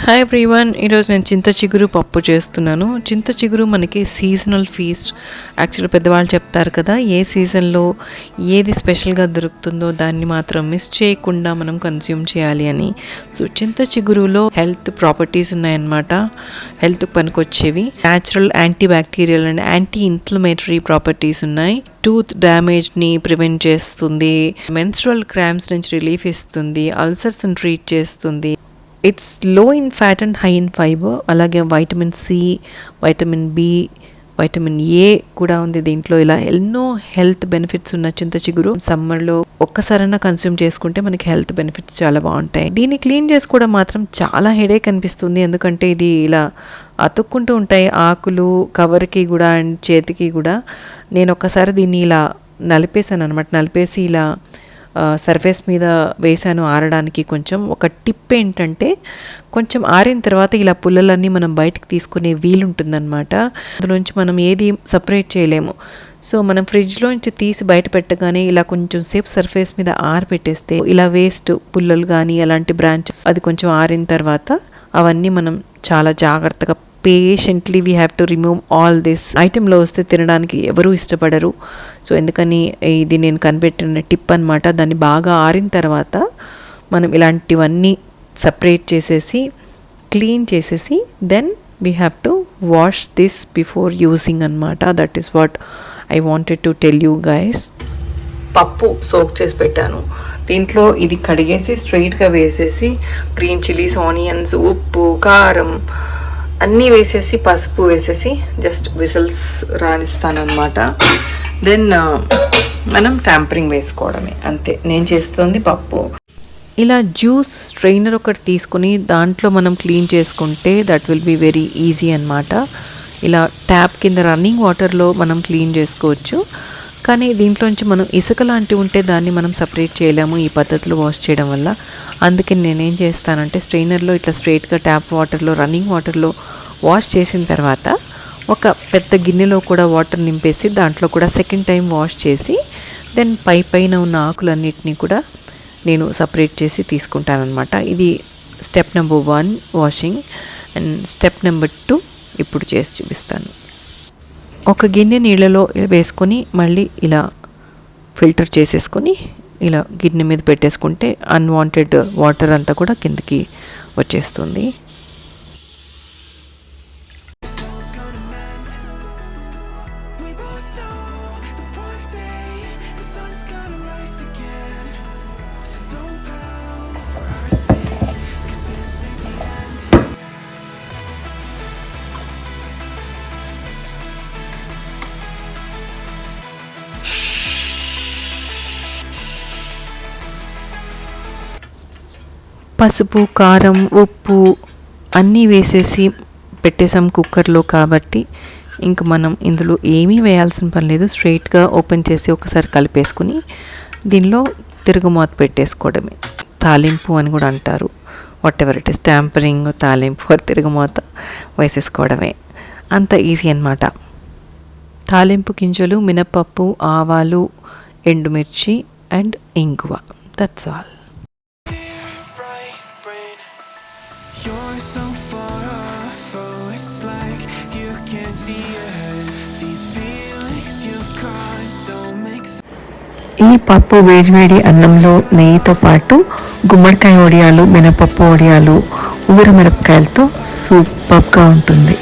Hi everyone, ఈరోజు నేను చింత చిగురు పప్పు చేస్తున్నాను. చింత చిగురు మనకి సీజనల్ ఫీస్ట్. యాక్చువల్లీ పెద్దవాళ్ళు చెప్తారు కదా, ఏ సీజన్లో ఏది స్పెషల్గా దొరుకుతుందో దాన్ని మాత్రం మిస్ చేయకుండా మనం కన్స్యూమ్ చేయాలి అని. సో చింత చిగురులో హెల్త్ ప్రాపర్టీస్ ఉన్నాయన్నమాట, హెల్త్కి పనికొచ్చేవి. Natural anti bacterial and anti inflammatory properties ఉన్నాయి. టూత్ డ్యామేజ్ని ప్రివెంట్ చేస్తుంది, మెన్స్ట్రువల్ క్రాంప్స్ నుంచి రిలీఫ్ ఇస్తుంది, అల్సర్స్ని ట్రీట్ చేస్తుంది. It's low in fat and high in fibre. అలాగే vitamin C, vitamin B, vitamin A కూడా ఉంది దీంట్లో. ఇలా ఎన్నో హెల్త్ బెనిఫిట్స్ ఉన్న చింత చిగురు సమ్మర్లో ఒక్కసారైనా కన్స్యూమ్ చేసుకుంటే మనకి హెల్త్ బెనిఫిట్స్ చాలా బాగుంటాయి. దీన్ని క్లీన్ చేసుకోవడం మాత్రం చాలా హెడేక్ అనిపిస్తుంది, ఎందుకంటే ఇది ఇలా అతుక్కుంటూ ఉంటాయి ఆకులు కవర్కి కూడా అండ్ చేతికి కూడా. నేను ఒక్కసారి దీన్ని ఇలా నలిపేసాను అనమాట. నలిపేసి ఇలా సర్ఫేస్ మీద వేసాను ఆరడానికి. కొంచెం ఒక టిప్ ఏంటంటే, కొంచెం ఆరిన తర్వాత ఇలా పుల్లలన్నీ మనం బయటకు తీసుకునే వీలుంటుందన్నమాట. అందులోంచి మనం ఏది సపరేట్ చేయలేము. సో మనం ఫ్రిడ్జ్లోంచి తీసి బయట పెట్టగానే ఇలా కొంచెం సేపు సర్ఫేస్ మీద ఆరబెట్టేస్తే ఇలా వేస్ట్ పుల్లలు కానీ అలాంటి బ్రాంచెస్ అది కొంచెం ఆరిన తర్వాత అవన్నీ మనం చాలా జాగ్రత్తగా patiently we have to remove all this. ఐటెంలో వస్తే తినడానికి ఎవరూ ఇష్టపడరు. సో ఎందుకని ఇది నేను కనిపెట్టిన టిప్ అనమాట. దాన్ని బాగా ఆరిన తర్వాత మనం ఇలాంటివన్నీ సపరేట్ చేసేసి క్లీన్ చేసేసి then we have to wash this before using అనమాట. That is what I wanted to tell you guys. పప్పు సోక్ చేసి పెట్టాను. దీంట్లో ఇది కడిగేసి స్ట్రైట్గా వేసేసి గ్రీన్ చిల్లీస్, ఆనియన్స్, ఉప్పు, కారం అన్నీ వేసేసి పసుపు వేసేసి జస్ట్ విజిల్స్ రానిస్తానమాట. దెన్ మనం ట్యాంపరింగ్ వేసుకోవడమే, అంతే. నేను చేస్తుంది పప్పు. ఇలా జ్యూస్ స్ట్రైనర్ ఒకటి తీసుకుని దాంట్లో మనం క్లీన్ చేసుకుంటే that will be very easy అనమాట. ఇలా ట్యాప్ కింద రన్నింగ్ వాటర్లో మనం క్లీన్ చేసుకోవచ్చు. కానీ దీంట్లోంచి మనం ఇసుక లాంటివి ఉంటే దాన్ని మనం సపరేట్ చేయలేము ఈ పద్ధతిలో వాష్ చేయడం వల్ల. అందుకే నేనేం చేస్తానంటే స్ట్రైనర్లో ఇట్లా స్ట్రైట్గా ట్యాప్ వాటర్లో రన్నింగ్ వాటర్లో వాష్ చేసిన తర్వాత ఒక పెద్ద గిన్నెలో కూడా వాటర్ నింపేసి దాంట్లో కూడా సెకండ్ టైం వాష్ చేసి దెన్ పైన ఉన్న ఆకులన్నిటినీ కూడా నేను సపరేట్ చేసి తీసుకుంటానమాట. ఇది step number 1 washing. And step number 2 ఇప్పుడు చేసి చూపిస్తాను. ఒక గిన్నె నీళ్ళలో వేసుకొని మళ్ళీ ఇలా ఫిల్టర్ చేసేసుకొని ఇలా గిన్నె మీద పెట్టేసుకుంటే అన్వాంటెడ్ వాటర్ అంతా కూడా కిందకి వచ్చేస్తుంది. పసుపు, కారం, ఉప్పు అన్నీ వేసేసి పెట్టేసాం కుక్కర్లో కాబట్టి ఇంక మనం ఇందులో ఏమీ వేయాల్సిన పని లేదు. స్ట్రైట్గా ఓపెన్ చేసి ఒకసారి కలిపేసుకుని దీనిలో తిరుగుమాత పెట్టేసుకోవడమే. తాలింపు అని కూడా అంటారు, what ever it is, tampering, తాలింపు, తిరుగుమాత వేసేసుకోవడమే. అంత ఈజీ అన్నమాట. తాలింపు గింజలు, మినపప్పు, ఆవాలు, ఎండుమిర్చి అండ్ ఇంగువ, that's all. You're so far off, oh, it's like you can't see ahead. These feelings you've got don't make sense. ఈ పప్పు వేడివేడి అన్నంలో నెయ్యితో పాటు గుమ్మడికాయ వడియాలు, మినపప్పు వడియాలు, ఊర మిరపకాయలతో సూపర్గా ఉంటుంది.